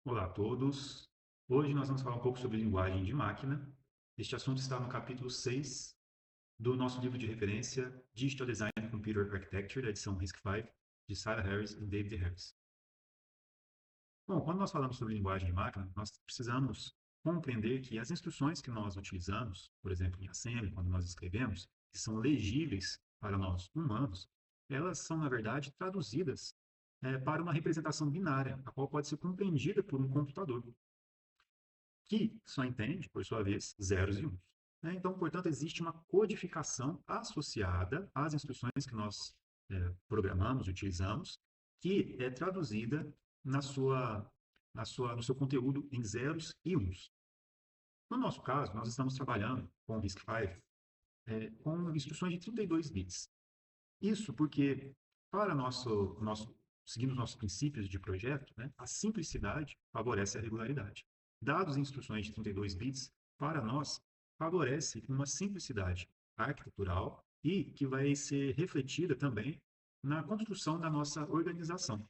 Olá a todos. Hoje nós vamos falar um pouco sobre linguagem de máquina. Este assunto está no capítulo 6 do nosso livro de referência Digital Design and Computer Architecture, da edição RISC-V, de Sarah Harris e David Harris. Bom, quando nós falamos sobre linguagem de máquina, nós precisamos compreender que as instruções que nós utilizamos, por exemplo, em assembly, quando nós escrevemos, que são legíveis para nós humanos, elas são, na verdade, traduzidas para uma representação binária, a qual pode ser compreendida por um computador, que só entende, por sua vez, zeros e uns. Né? Então, portanto, existe uma codificação associada às instruções que nós programamos, utilizamos, que é traduzida no seu conteúdo em zeros e uns. No nosso caso, nós estamos trabalhando com o RISC-V com instruções de 32 bits. Isso porque, para seguindo os nossos princípios de projeto, né, a simplicidade favorece a regularidade. Dados em instruções de 32 bits, para nós, favorece uma simplicidade arquitetural e que vai ser refletida também na construção da nossa organização.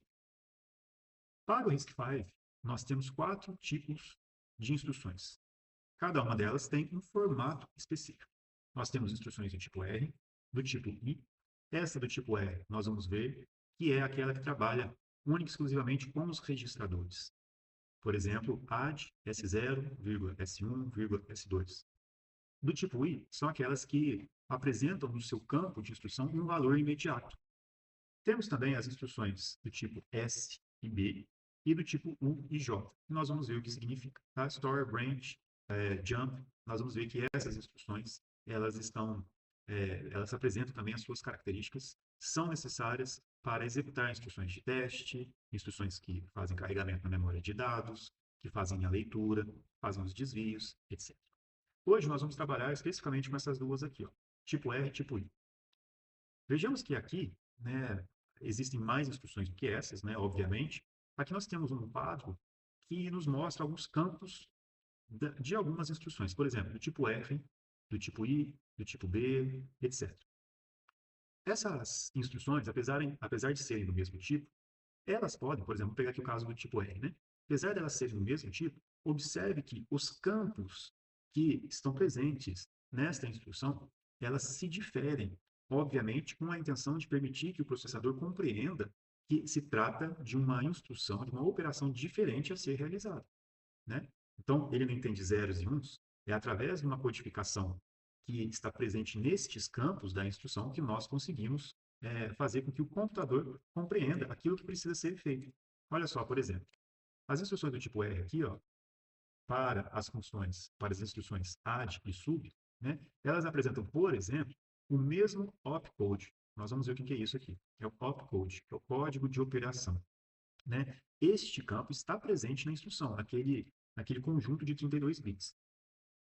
Para o RISC-V, nós temos 4 tipos de instruções. Cada uma delas tem um formato específico. Nós temos instruções do tipo R, do tipo I. Essa do tipo R, nós vamos ver que é aquela que trabalha única e exclusivamente com os registradores. Por exemplo, add S0, S1, S2. Do tipo I, são aquelas que apresentam no seu campo de instrução um valor imediato. Temos também as instruções do tipo S e B e do tipo U e J. Nós vamos ver o que significa. Tá? Store, branch, jump, nós vamos ver que essas instruções, elas apresentam também as suas características, são necessárias para executar instruções de teste, instruções que fazem carregamento na memória de dados, que fazem a leitura, fazem os desvios, etc. Hoje nós vamos trabalhar especificamente com essas duas aqui, ó, tipo R e tipo I. Vejamos que aqui, né, existem mais instruções do que essas, né, obviamente. Aqui nós temos um quadro que nos mostra alguns campos de algumas instruções. Por exemplo, do tipo R, do tipo I, do tipo B, etc. Essas instruções, apesar de serem do mesmo tipo, elas podem, por exemplo, vou pegar aqui o caso do tipo R, né? Apesar de elas serem do mesmo tipo, observe que os campos que estão presentes nesta instrução, elas se diferem, obviamente, com a intenção de permitir que o processador compreenda que se trata de uma instrução, de uma operação diferente a ser realizada, né? Então, ele não entende zeros e uns, é através de uma codificação que está presente nestes campos da instrução que nós conseguimos fazer com que o computador compreenda aquilo que precisa ser feito. Olha só, por exemplo, as instruções do tipo R aqui, ó, para as instruções add e sub, né, elas apresentam, por exemplo, o mesmo opcode. Nós vamos ver o que é isso aqui. É o opcode, que é o código de operação, né? Este campo está presente na instrução, naquele conjunto de 32 bits.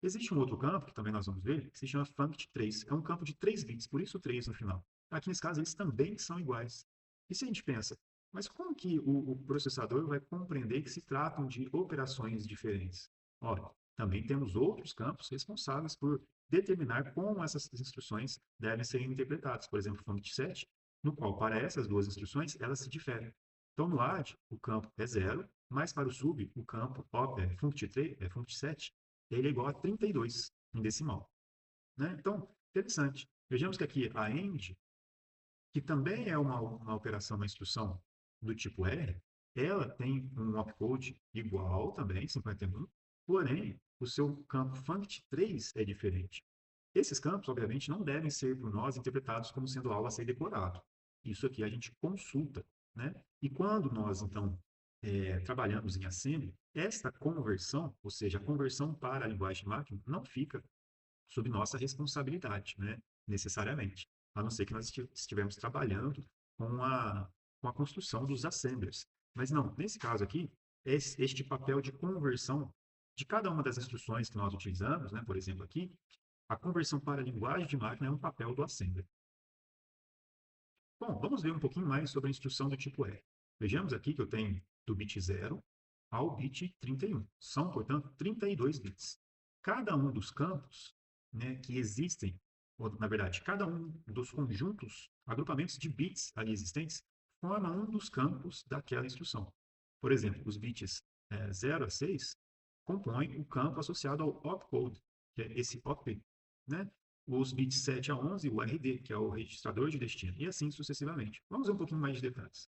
Existe um outro campo, que também nós vamos ver, que se chama funct3. É um campo de 3 bits, por isso 3 no final. Aqui nesse caso, eles também são iguais. E se a gente pensa, mas como que o processador vai compreender que se tratam de operações diferentes? Ora, também temos outros campos responsáveis por determinar como essas instruções devem ser interpretadas. Por exemplo, funct7, no qual, para essas duas instruções, elas se diferem. Então, no add, o campo é 0, mas para o sub, o campo funct3, funct7, ele é igual a 32 em decimal, né? Então, interessante. Vejamos que aqui a AND, que também é uma operação, uma instrução do tipo R, ela tem um opcode igual também, 51, porém, o seu campo funct3 é diferente. Esses campos, obviamente, não devem ser por nós interpretados como sendo algo a ser decorado. Isso aqui a gente consulta, né? E quando nós, então, trabalhamos em assembly, esta conversão, ou seja, a conversão para a linguagem de máquina, não fica sob nossa responsabilidade, né? Necessariamente. A não ser que nós estivermos trabalhando com a construção dos assemblers. Mas não, nesse caso aqui, este papel de conversão de cada uma das instruções que nós utilizamos, né? Por exemplo, aqui, a conversão para a linguagem de máquina é um papel do assembler. Bom, vamos ver um pouquinho mais sobre a instrução do tipo R. Vejamos aqui que eu tenho do bit 0 ao bit 31. São, portanto, 32 bits. Cada um dos campos, né, que existem, ou, na verdade, cada um dos conjuntos, agrupamentos de bits ali existentes, forma um dos campos daquela instrução. Por exemplo, os bits 0 a 6 compõem o campo associado ao opcode, que é esse op, né? Os bits 7 a 11, o RD, que é o registrador de destino, e assim sucessivamente. Vamos ver um pouquinho mais de detalhes.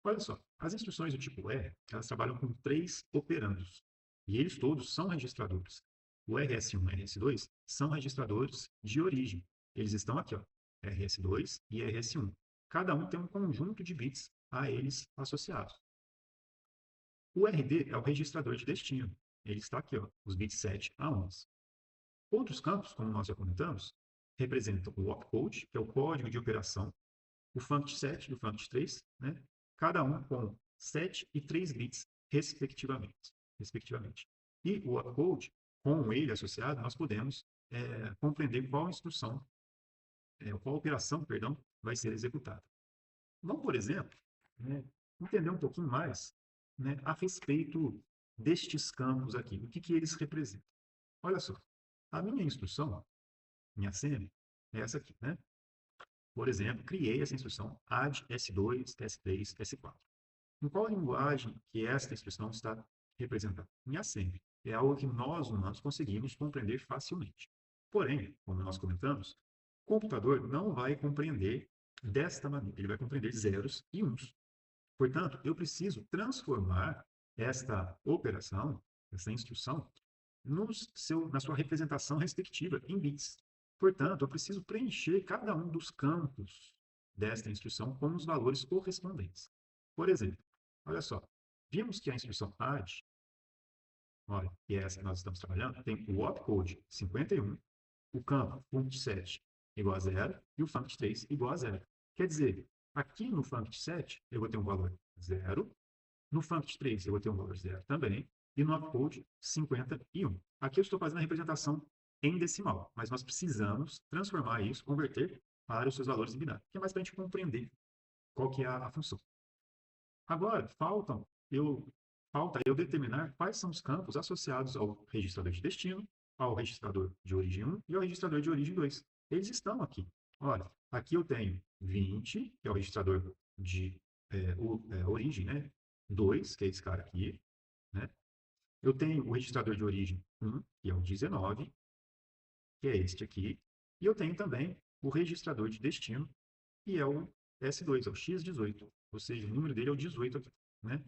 Olha só, as instruções do tipo R, elas trabalham com 3 operandos, e eles todos são registradores. O RS1 e RS2 são registradores de origem. Eles estão aqui, ó, RS2 e RS1. Cada um tem um conjunto de bits a eles associados. O RD é o registrador de destino. Ele está aqui, ó, os bits 7 a 11. Outros campos, como nós já comentamos, representam o opcode, que é o código de operação, o funct7 e o funct3, né? Cada um com 7 e 3 bits, respectivamente. E o opcode, com ele associado, nós podemos compreender qual instrução, qual operação, perdão, vai ser executada. Vamos, por exemplo, né, entender um pouquinho mais, né, a respeito destes campos aqui, o que eles representam. Olha só, a minha instrução, minha semi, é essa aqui, né? Por exemplo, criei essa instrução add S2, S3, S4. Em qual linguagem que esta instrução está representada? Em assembly. É algo que nós humanos conseguimos compreender facilmente. Porém, como nós comentamos, o computador não vai compreender desta maneira. Ele vai compreender zeros e uns. Portanto, eu preciso transformar esta operação, essa instrução, na sua representação respectiva em bits. Portanto, eu preciso preencher cada um dos campos desta instrução com os valores correspondentes. Por exemplo, olha só, vimos que a instrução add, olha, que é essa que nós estamos trabalhando, tem o opcode 51, o campo funct7 igual a 0 e o funct3 igual a 0. Quer dizer, aqui no funct7 eu vou ter um valor 0, no funct3 eu vou ter um valor 0 também, e no opcode 51. Aqui eu estou fazendo a representação em decimal, mas nós precisamos transformar isso, converter para os seus valores em binário, que é mais para a gente compreender qual que é a função. Agora, falta eu determinar quais são os campos associados ao registrador de destino, ao registrador de origem 1 e ao registrador de origem 2. Eles estão aqui. Olha, aqui eu tenho 20, que é o registrador de origem, né? 2, que é esse cara aqui, né? Eu tenho o registrador de origem 1, que é o 19, que é este aqui. E eu tenho também o registrador de destino, que é o S2, é o X18. Ou seja, o número dele é o 18 aqui, né?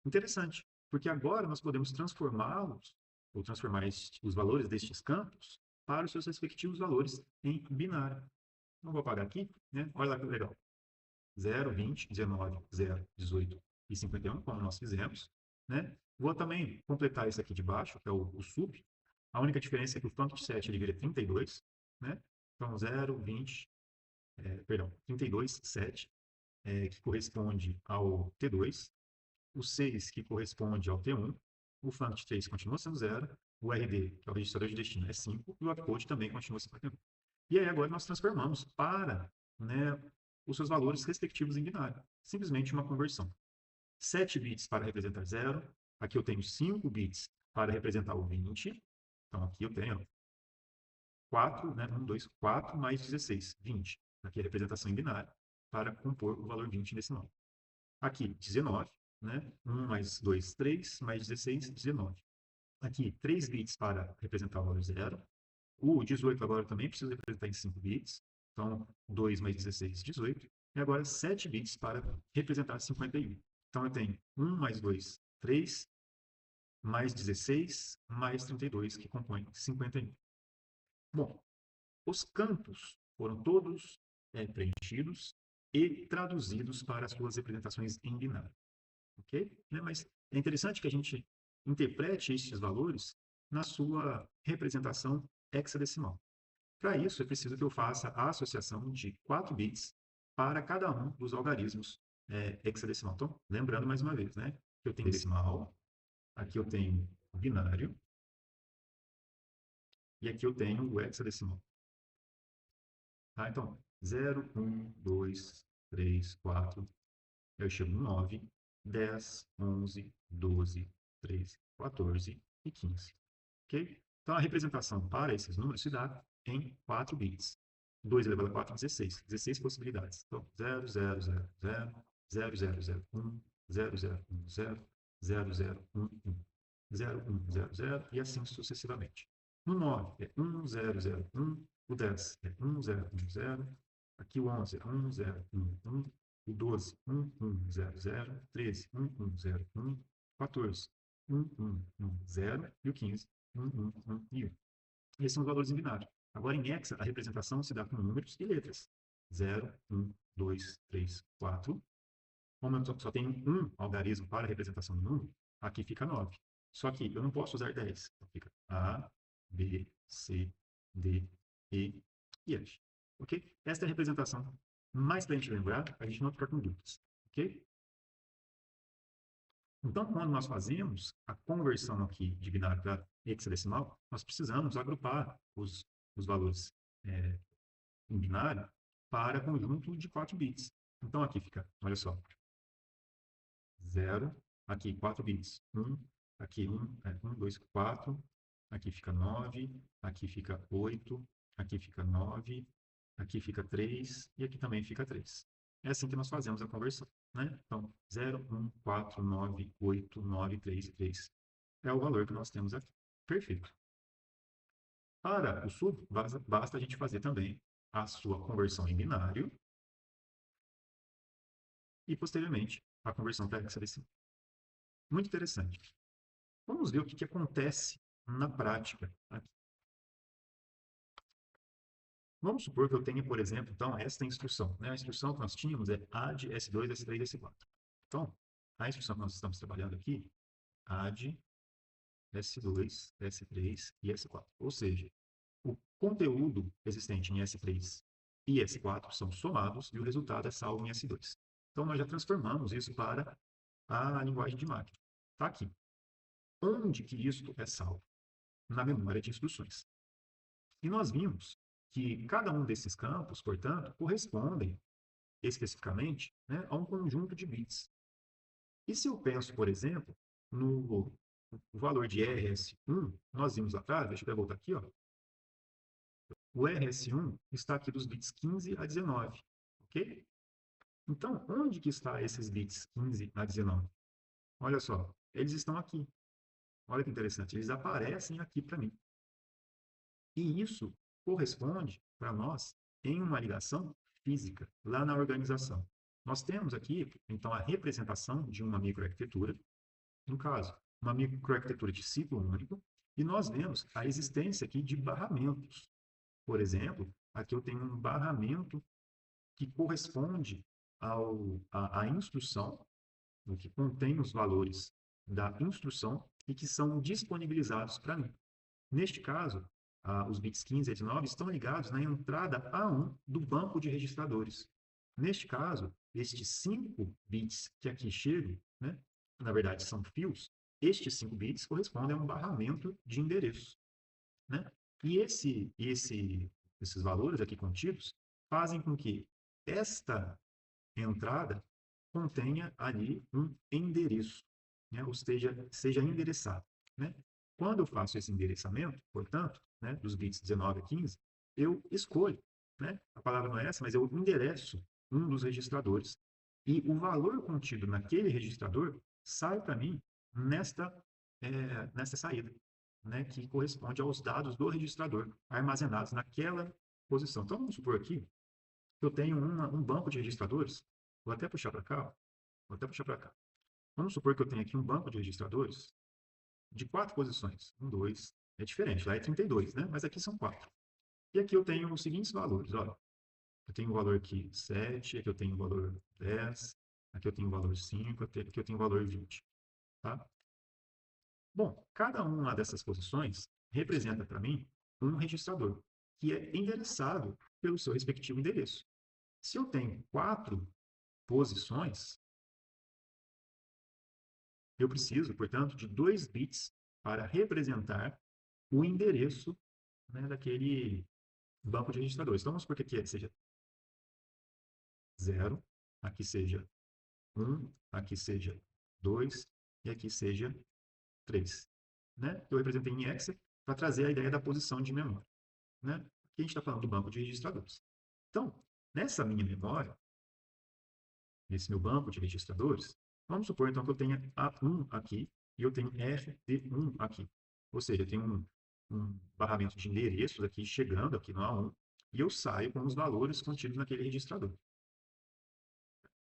Interessante, porque agora nós podemos transformá-los, ou transformar os valores destes campos para os seus respectivos valores em binário. Não vou apagar aqui, né? Olha lá que legal. 0, 20, 19, 0, 18 e 51, como nós fizemos, né? Vou também completar esse aqui de baixo, que é o sub. A única diferença é que o funct7 ele vira 32, né? Então, 0, 20, 32, 7, que corresponde ao T2, o 6, que corresponde ao T1, o funct3 continua sendo 0, o RD, que é o registrador de destino, é 5, e o opcode também continua sendo 51. E aí agora nós transformamos para, né, os seus valores respectivos em binário. Simplesmente uma conversão. 7 bits para representar 0. Aqui eu tenho 5 bits para representar o 20. Então aqui eu tenho 4, né, 1, 2, 4 mais 16, 20. Aqui é a representação em binário para compor o valor 20 em decimal. Aqui 19, né, 1 mais 2, 3, mais 16, 19. Aqui 3 bits para representar o valor 0. O 18 agora também precisa representar em 5 bits. Então, 2 mais 16, 18. E agora 7 bits para representar 51. Então, eu tenho 1 mais 2, 3, mais 16, mais 32, que compõe 51. Bom, os campos foram todos preenchidos e traduzidos para as suas representações em binário. Ok? Mas é interessante que a gente interprete estes valores na sua representação hexadecimal. Para isso, é preciso que eu faça a associação de 4 bits para cada um dos algarismos hexadecimal. Então, lembrando mais uma vez, né? Eu tenho decimal, aqui eu tenho o binário, e aqui eu tenho o hexadecimal. Tá? Então, 0, 1, 2, 3, 4, eu chego no 9, 10, 11, 12, 13, 14 e 15. Ok? Então, a representação para esses números se dá em 4 bits. 2 elevado a 4, 16. 16 possibilidades. Então, 0, 0, 0, 0, 0, 0, 0, 1, 0, 0, 1, 0, 0011, 0100 e assim sucessivamente. No 9 é 1001, o 10 é 1010, aqui o 11 é 1011, o 12, 1100, 13, 1101, 14, 1110 e o 15, 1111. Esses são os valores em binário. Agora, em hexa, a representação se dá com números e letras. 0, 1, 2, 3, 4. Como eu só tenho um algarismo para a representação do número, aqui fica 9. Só que eu não posso usar 10. Então fica A, B, C, D, E e F. Ok? Esta é a representação. Mais para a gente lembrar, a gente não ficar com dúvidas. Ok? Então, quando nós fazemos a conversão aqui de binário para hexadecimal, nós precisamos agrupar os valores em binário para conjunto de 4 bits. Então, aqui fica, olha só, 0, aqui 4 bits, 1, aqui 1, 2, 4, aqui fica 9, aqui fica 8, aqui fica 9, aqui fica 3 e aqui também fica 3. É assim que nós fazemos a conversão, né? Então, 0, 1, 4, 9, 8, 9, 3, 3 é o valor que nós temos aqui. Perfeito. Para o sub, basta a gente fazer também a sua conversão em binário e, posteriormente, a conversão para hexadecimal. Muito interessante. Vamos ver o que acontece na prática aqui. Vamos supor que eu tenha, por exemplo, então, esta instrução. Né? A instrução que nós tínhamos é add S2, S3, S4. Então, a instrução que nós estamos trabalhando aqui, add S2, S3 e S4. Ou seja, o conteúdo existente em S3 e S4 são somados e o resultado é salvo em S2. Então, nós já transformamos isso para a linguagem de máquina. Está aqui. Onde que isto é salvo? Na memória de instruções. E nós vimos que cada um desses campos, portanto, correspondem especificamente, né, a um conjunto de bits. E se eu penso, por exemplo, no valor de RS1, nós vimos lá atrás, deixa eu até voltar aqui, ó. O RS1 está aqui dos bits 15 a 19, ok? Então, onde que estão esses bits 15 a 19? Olha só, eles estão aqui. Olha que interessante, eles aparecem aqui para mim. E isso corresponde para nós em uma ligação física, lá na organização. Nós temos aqui, então, a representação de uma microarquitetura, no caso, uma microarquitetura de ciclo único, e nós vemos a existência aqui de barramentos. Por exemplo, aqui eu tenho um barramento que corresponde à instrução, no que contém os valores da instrução e que são disponibilizados para mim. Neste caso, os bits 15 e 19 estão ligados na entrada A1 do banco de registradores. Neste caso, estes 5 bits que aqui chegam, né, na verdade são fios, estes 5 bits correspondem a um barramento de endereço. Né? E esses valores aqui contidos fazem com que esta entrada contenha ali um endereço, né? Ou seja endereçado. Né? Quando eu faço esse endereçamento, portanto, né, dos bits 19 a 15, eu escolho, né? A palavra não é essa, mas eu endereço um dos registradores. E o valor contido naquele registrador sai para mim nesta saída, né, que corresponde aos dados do registrador armazenados naquela posição. Então, vamos supor aqui que eu tenho um banco de registradores. Vou até puxar para cá. Vou até puxar para cá. Vamos supor que eu tenho aqui um banco de registradores de 4 posições. 1, 2. É diferente, lá é 32, né? Mas aqui são 4. E aqui eu tenho os seguintes valores. Olha, eu tenho o valor aqui 7, aqui eu tenho o valor 10, aqui eu tenho o valor 5, aqui eu tenho o valor 20. Tá? Bom, cada uma dessas posições representa para mim um registrador, que é endereçado pelo seu respectivo endereço. Se eu tenho 4 posições, eu preciso, portanto, de 2 bits para representar o endereço, né, daquele banco de registradores. Então, vamos supor que aqui seja 0, aqui seja 1, aqui seja 2 e aqui seja 3. Né? Eu representei em hexa para trazer a ideia da posição de memória. Né? Aqui a gente está falando do banco de registradores. Então, nessa minha memória, nesse meu banco de registradores, Vamos supor, então, que eu tenha A1 aqui e eu tenho RD1 aqui. Ou seja, eu tenho um barramento de endereços aqui chegando aqui no A1 e eu saio com os valores contidos naquele registrador.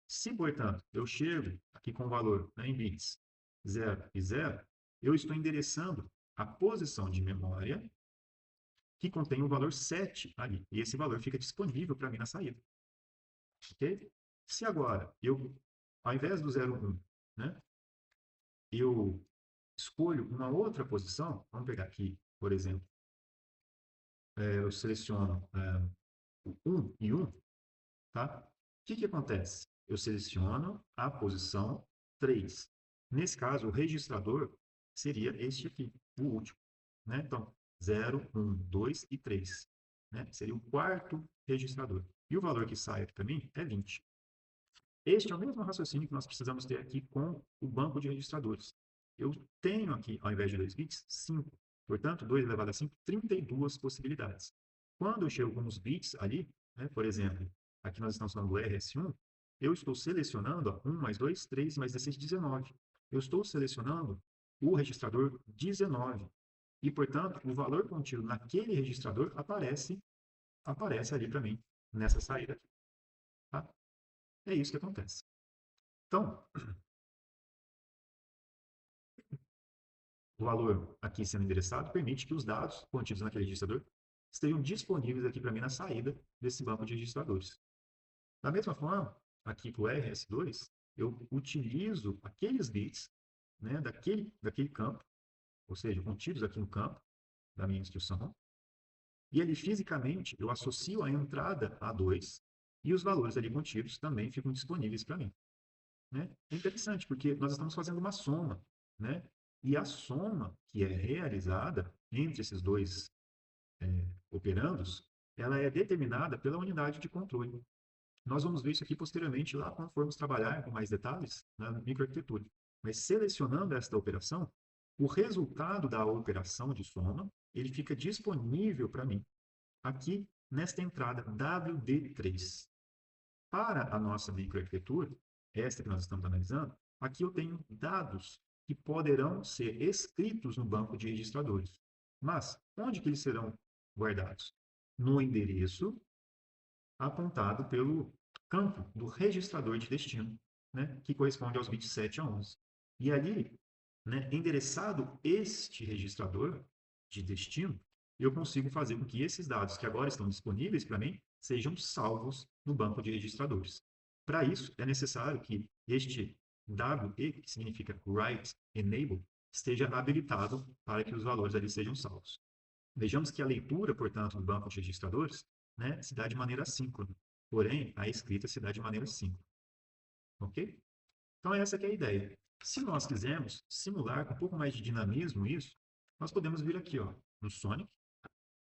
Se, portanto, eu chego aqui com o valor, né, em bits 0 e 0, eu estou endereçando a posição de memória que contém o valor 7 ali. E esse valor fica disponível para mim na saída. Ok? Se agora eu, ao invés do 0, 1, né, eu escolho uma outra posição, vamos pegar aqui, por exemplo, eu seleciono o 1 e 1, tá? O que acontece? Eu seleciono a posição 3. Nesse caso, o registrador seria este aqui, o último. Né? Então, 0, 1, 2 e 3. Né? Seria o quarto registrador. E o valor que sai aqui para mim é 20. Este é o mesmo raciocínio que nós precisamos ter aqui com o banco de registradores. Eu tenho aqui, ao invés de 2 bits, 5. Portanto, 2 elevado a 5, 32 possibilidades. Quando eu chego com os bits ali, né, por exemplo, aqui nós estamos falando do RS1, eu estou selecionando ó, 1 mais 2, 3 mais 16, 19. Eu estou selecionando o registrador 19. E, portanto, o valor contido naquele registrador aparece ali para mim, nessa saída aqui. Tá? É isso que acontece. Então, o valor aqui sendo endereçado permite que os dados contidos naquele registrador estejam disponíveis aqui para mim na saída desse banco de registradores. Da mesma forma, aqui para o RS2, eu utilizo aqueles bits, né, daquele campo, ou seja, contidos aqui no campo da minha instrução, e ali fisicamente eu associo a entrada A2 e os valores ali contidos também ficam disponíveis para mim. Né? É interessante, porque nós estamos fazendo uma soma, né? E a soma que é realizada entre esses dois operandos, ela é determinada pela unidade de controle. Nós vamos ver isso aqui posteriormente, lá quando formos trabalhar com mais detalhes na microarquitetura. Mas selecionando esta operação, o resultado da operação de soma, ele fica disponível para mim, aqui nesta entrada WD3. Para a nossa microarquitetura, esta que nós estamos analisando, aqui eu tenho dados que poderão ser escritos no banco de registradores. Mas, onde que eles serão guardados? No endereço apontado pelo campo do registrador de destino, né, que corresponde aos bits 7 a 11. E ali, né, endereçado este registrador de destino, eu consigo fazer com que esses dados que agora estão disponíveis para mim sejam salvos no banco de registradores. Para isso, é necessário que este WE, que significa Write Enable, esteja habilitado para que os valores ali sejam salvos. Vejamos que a leitura, portanto, do banco de registradores, né, se dá de maneira assíncrona, porém, a escrita se dá de maneira síncrona. Ok? Então, essa que é a ideia. Se nós quisermos simular com um pouco mais de dinamismo isso, nós podemos vir aqui, ó, no Sonic,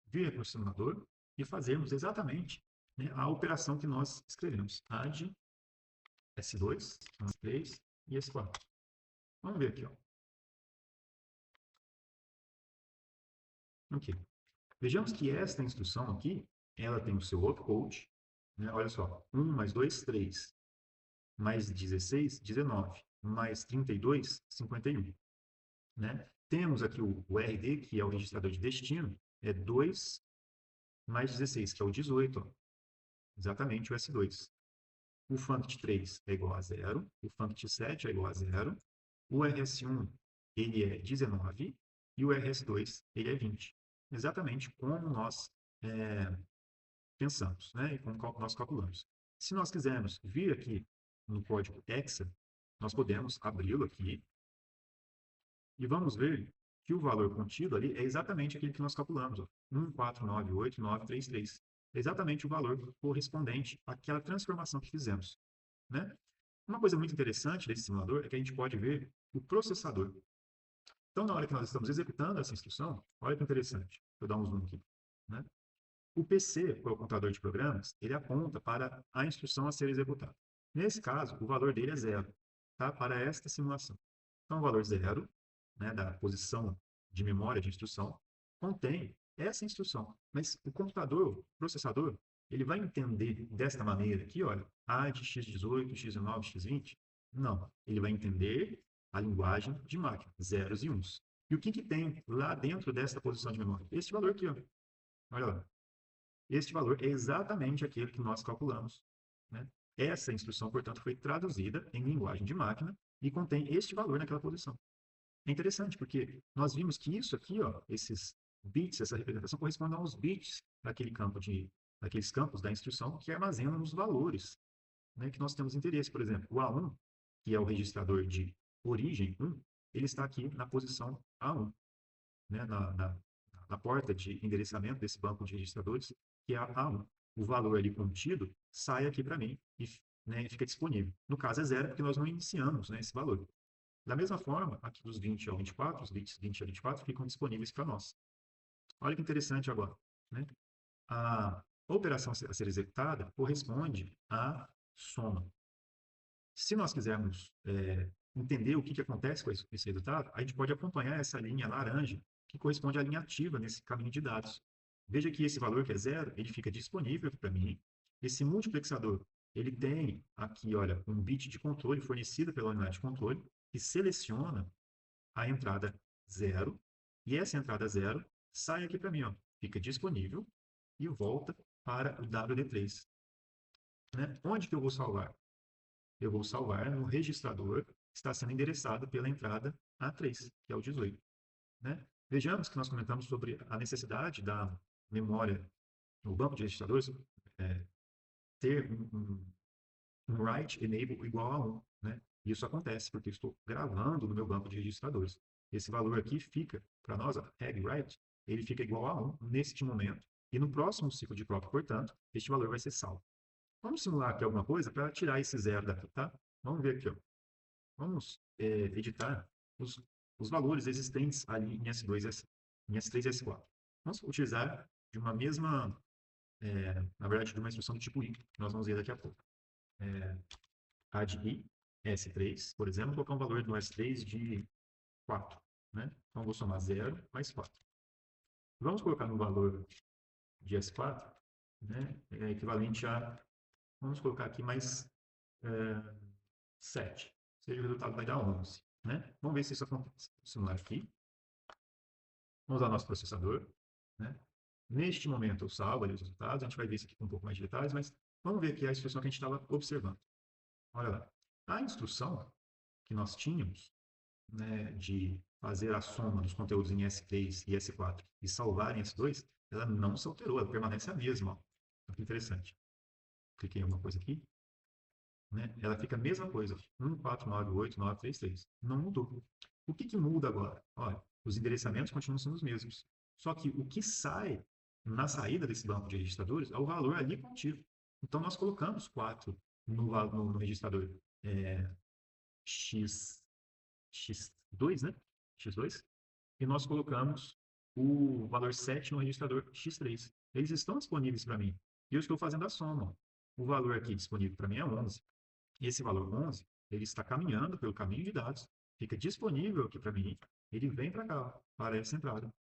vir aqui no simulador e fazermos exatamente, né, a operação que nós escrevemos. Add S2, S3 e S4. Vamos ver aqui, ó. Ok. Vejamos que esta instrução aqui, ela tem o seu opcode, né? Olha só, 1 mais 2, 3, mais 16, 19, mais 32, 51. Né? Temos aqui o RD, que é o registrador de destino, é 2 mais 16, que é o 18, ó. Exatamente o S2. O funct3 é igual a 0, o funct7 é igual a 0, o RS1 ele é 19 e o RS2 ele é 20. Exatamente como nós pensamos, né? E como nós calculamos. Se nós quisermos vir aqui no código Hexa, nós podemos abri-lo aqui e vamos ver que o valor contido ali é exatamente aquele que nós calculamos, ó, 1498933. É exatamente o valor correspondente àquela transformação que fizemos, né? Uma coisa muito interessante desse simulador é que a gente pode ver o processador. Então, na hora que nós estamos executando essa instrução, olha que interessante. Vou dar um zoom aqui, né? O PC, que é o computador de programas, ele aponta para a instrução a ser executada. Nesse caso, o valor dele é 0, tá? Para esta simulação. Então, o valor 0, né, da posição de memória de instrução, contém essa instrução. Mas o computador, o processador, ele vai entender desta maneira aqui, olha, A de x18, x19, x20, Não, ele vai entender a linguagem de máquina, zeros e uns. E o que que tem lá dentro dessa posição de memória? Este valor aqui, ó. Olha lá. Este valor é exatamente aquele que nós calculamos, né? Essa instrução, portanto, foi traduzida em linguagem de máquina e contém este valor naquela posição. É interessante, porque nós vimos que isso aqui, ó, esses bits, essa representação, corresponde aos bits daqueles campos da instrução que armazenam os valores, né, que nós temos interesse. Por exemplo, o A1, que é o registrador de origem 1, ele está aqui na posição A1, né, na porta de endereçamento desse banco de registradores, que é a A1. O valor ali contido sai aqui para mim e, né, fica disponível. No caso é zero, porque nós não iniciamos, né, esse valor. Da mesma forma, aqui dos 20 ao 24, os bits 20 a 24 ficam disponíveis para nós. Olha que interessante agora, né? A operação a ser executada corresponde à soma. Se nós quisermos entender o que acontece com esse resultado, a gente pode acompanhar essa linha laranja, que corresponde à linha ativa nesse caminho de dados. Veja que esse valor que é zero, ele fica disponível para mim. Esse multiplexador, ele tem aqui, olha, um bit de controle fornecido pela unidade de controle, que seleciona a entrada zero, e essa entrada zero sai aqui para mim, ó, fica disponível e volta para o WD3. Né? Onde que eu vou salvar? Eu vou salvar no registrador que está sendo endereçado pela entrada A3, que é o 18. Né? Vejamos que nós comentamos sobre a necessidade da memória no banco de registradores ter um write enable igual a 1. Né? Isso acontece porque eu estou gravando no meu banco de registradores. Esse valor aqui fica, para nós, a tag write, ele fica igual a 1 neste momento. E no próximo ciclo de clock, portanto, este valor vai ser salvo. Vamos simular aqui alguma coisa para tirar esse zero daqui, tá? Vamos ver aqui, ó. Vamos editar os valores existentes ali em S2, em S3 e S4. Vamos utilizar de uma mesma, na verdade, de uma instrução do tipo I, que nós vamos ver daqui a pouco. Add I, S3, por exemplo, vou colocar um valor no S3 de 4. Né? Então, vou somar 0 mais 4. Vamos colocar no valor de S4, né? É equivalente a, vamos colocar aqui mais 7. Ou seja, o resultado vai dar 11. Né? Vamos ver se isso acontece. Vou simular aqui. Vamos usar nosso processador. Né? Neste momento, eu salvo ali os resultados. A gente vai ver isso aqui com um pouco mais de detalhes, mas vamos ver aqui a instrução que a gente estava observando. Olha lá. A instrução que nós tínhamos, né, de fazer a soma dos conteúdos em S3 e S4 e salvar em S2, ela não se alterou, ela permanece a mesma. Olha que interessante. Cliquei em alguma coisa aqui. Né? Ela fica a mesma coisa. 1498933. Não mudou. O que muda agora? Olha, os endereçamentos continuam sendo os mesmos. Só que o que sai na saída desse banco de registradores é o valor ali contido. Então, nós colocamos 4 no registrador X2, né? X2. E nós colocamos o valor 7 no registrador X3. Eles estão disponíveis para mim. E eu estou fazendo a soma. O valor aqui disponível para mim é 11. E esse valor 11, ele está caminhando pelo caminho de dados, fica disponível aqui para mim, ele vem para cá, para essa entrada,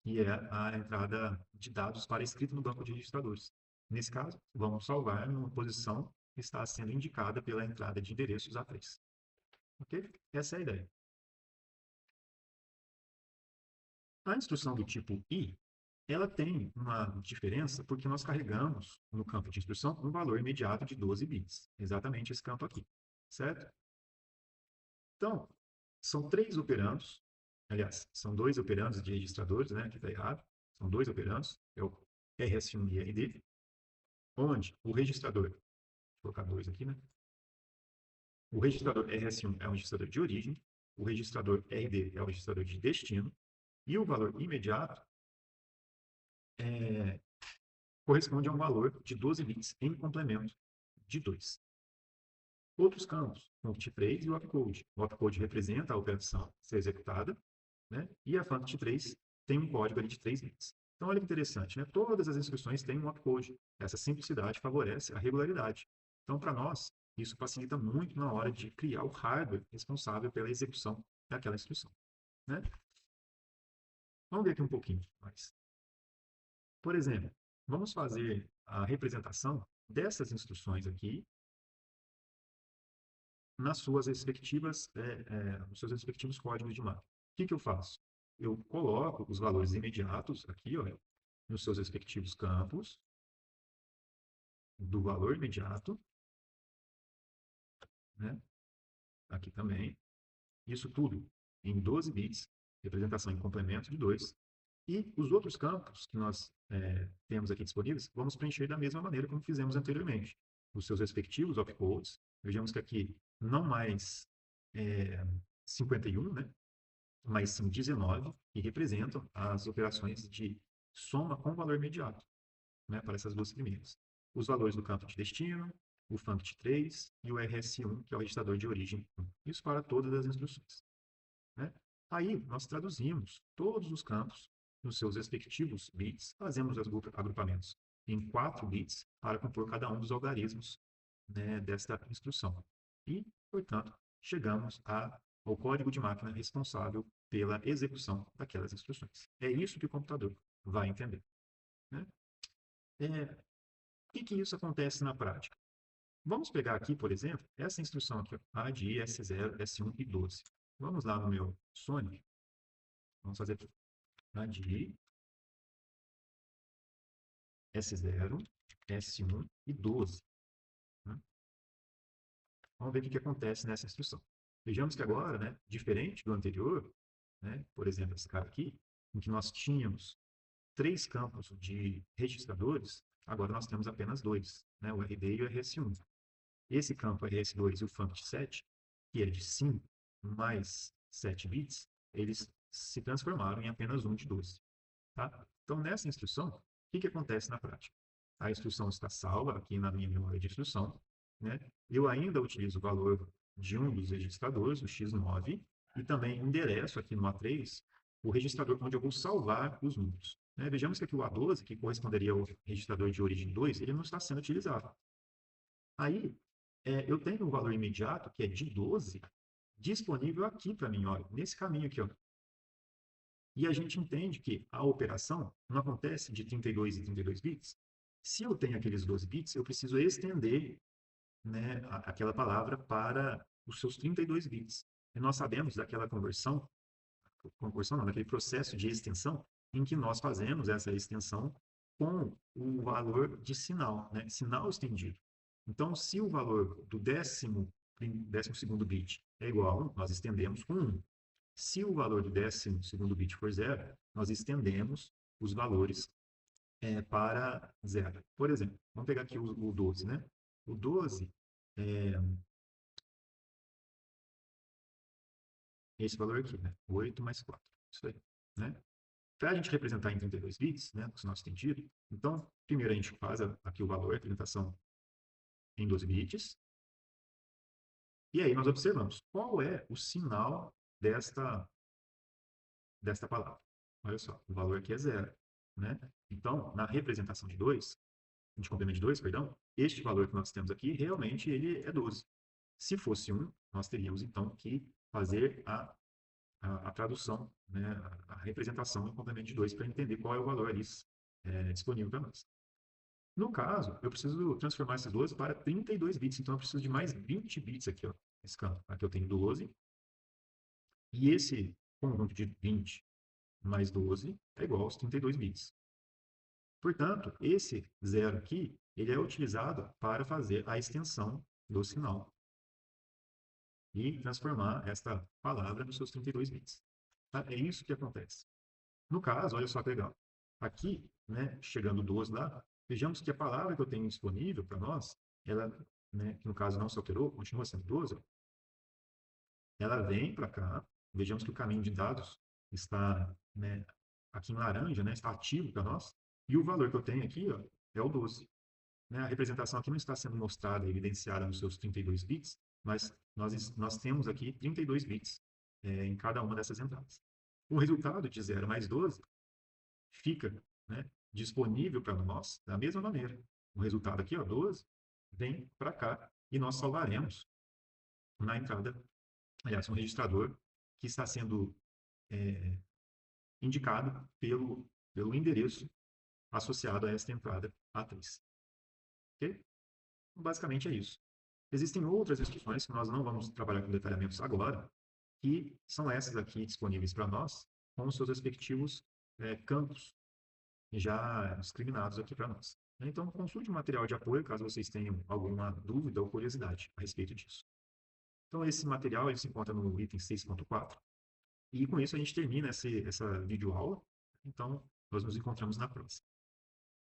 que é a entrada de dados para escrita no banco de registradores. Nesse caso, vamos salvar numa posição que está sendo indicada pela entrada de endereços A3. Ok? Essa é a ideia. A instrução do tipo I, ela tem uma diferença porque nós carregamos no campo de instrução um valor imediato de 12 bits. Exatamente esse campo aqui. Certo? Então, são 3 operandos, aliás, são 2 operandos de registradores, né, que está errado, são 2 operandos, é o RS1 e RD, onde o registrador, vou colocar 2 aqui, né, o registrador RS1 é um registrador de origem, o registrador RD é o registrador de destino, e o valor imediato corresponde a um valor de 12 bits em complemento de 2. Outros campos, funct3 e o opcode. O opcode representa a operação a ser executada, né? E a funct3 tem um código ali de 3 bits. Então, olha que interessante, né? Todas as instruções têm um opcode. Essa simplicidade favorece a regularidade. Então, para nós, isso facilita muito na hora de criar o hardware responsável pela execução daquela instrução. Né? Vamos ver aqui um pouquinho mais. Por exemplo, vamos fazer a representação dessas instruções aqui nas suas respectivas, nos seus respectivos códigos de máquina. O que que eu faço? Eu coloco os valores imediatos aqui, ó, nos seus respectivos campos do valor imediato, né? Aqui também. Isso tudo em 12 bits, representação em complemento de 2. E os outros campos que nós temos aqui disponíveis, vamos preencher da mesma maneira como fizemos anteriormente. Os seus respectivos opcodes. Vejamos que aqui não mais 51, né? Mas sim 19, que representam as operações de soma com valor imediato, né? Para essas duas primeiras. Os valores do campo de destino, o funct3 e o rs1, que é o registrador de origem 1. Isso para todas as instruções, né? Aí, nós traduzimos todos os campos nos seus respectivos bits, fazemos os agrupamentos em 4 bits para compor cada um dos algarismos, né, desta instrução. E, portanto, chegamos ao código de máquina responsável pela execução daquelas instruções. É isso que o computador vai entender, né? Por que isso acontece na prática? Vamos pegar aqui, por exemplo, essa instrução aqui, ADI S0, S1 e 12. Vamos lá no meu Sonic. Vamos fazer aqui. ADI S0, S1 e 12. Né? Vamos ver o que acontece nessa instrução. Vejamos que agora, né, diferente do anterior, né, por exemplo, esse cara aqui, em que nós tínhamos 3 campos de registradores, agora nós temos apenas 2, né, o RD e o RS1. Esse campo RS2 e o funct7, que é de 5 mais 7 bits, eles se transformaram em apenas um de 12. Tá? Então, nessa instrução, o que acontece na prática? A instrução está salva aqui na minha memória de instrução, né? Eu ainda utilizo o valor de um dos registradores, o X9, e também endereço aqui no A3 o registrador onde eu vou salvar os números, né? Vejamos que aqui o A12, que corresponderia ao registrador de origem 2, ele não está sendo utilizado. Aí, eu tenho um valor imediato, que é de 12, disponível aqui para mim, olha, nesse caminho aqui, ó. E a gente entende que a operação não acontece de 32 em 32 bits. Se eu tenho aqueles 12 bits, eu preciso estender, né, aquela palavra para os seus 32 bits. E nós sabemos daquela conversão não, daquele processo de extensão, em que nós fazemos essa extensão com o valor de sinal, né, sinal estendido. Então, se o valor do 12º bit é igual a 1, nós estendemos com 1. Se o valor do 12º bit for 0, nós estendemos os valores para 0. Por exemplo, vamos pegar aqui o 12, né? O 12 é esse valor aqui, né? 8 mais 4. Isso aí, né? Para a gente representar em 32 bits, né, com o nosso sentido, então, primeiro a gente faz aqui o valor, a representação em 12 bits, e aí nós observamos qual é o sinal desta palavra. Olha só, o valor aqui é 0, né? Então, na representação de 2, de complemento de 2, perdão, este valor que nós temos aqui, realmente ele é 12. Se fosse 1, nós teríamos então que fazer a tradução, né, a representação em complemento de 2 para entender qual é o valor ali disponível para nós. No caso, eu preciso transformar esses 12 para 32 bits, então eu preciso de mais 20 bits aqui, ó, nesse campo. Aqui eu tenho 12, e esse conjunto de 20 mais 12 é igual aos 32 bits. Portanto, esse 0 aqui, ele é utilizado para fazer a extensão do sinal e transformar esta palavra nos seus 32 bits. Tá? É isso que acontece. No caso, olha só que legal. Aqui, né, chegando 12 lá, vejamos que a palavra que eu tenho disponível para nós, ela, né, que no caso não se alterou, continua sendo 12, ela vem para cá, vejamos que o caminho de dados está, né, aqui em laranja, né, está ativo para nós, e o valor que eu tenho aqui, ó, é o 12. Né? A representação aqui não está sendo mostrada, evidenciada nos seus 32 bits, mas nós temos aqui 32 bits em cada uma dessas entradas. O resultado de 0 mais 12 fica, né, disponível para nós da mesma maneira. O resultado aqui, ó, 12, vem para cá e nós salvaremos na entrada, aliás, um registrador que está sendo indicado pelo endereço associado a esta entrada A3. Ok? Basicamente é isso. Existem outras instruções que nós não vamos trabalhar com detalhamentos agora, que são essas aqui disponíveis para nós, com os seus respectivos campos já discriminados aqui para nós. Então, consulte o material de apoio caso vocês tenham alguma dúvida ou curiosidade a respeito disso. Então, esse material ele se encontra no item 6.4. E com isso a gente termina essa videoaula. Então, nós nos encontramos na próxima.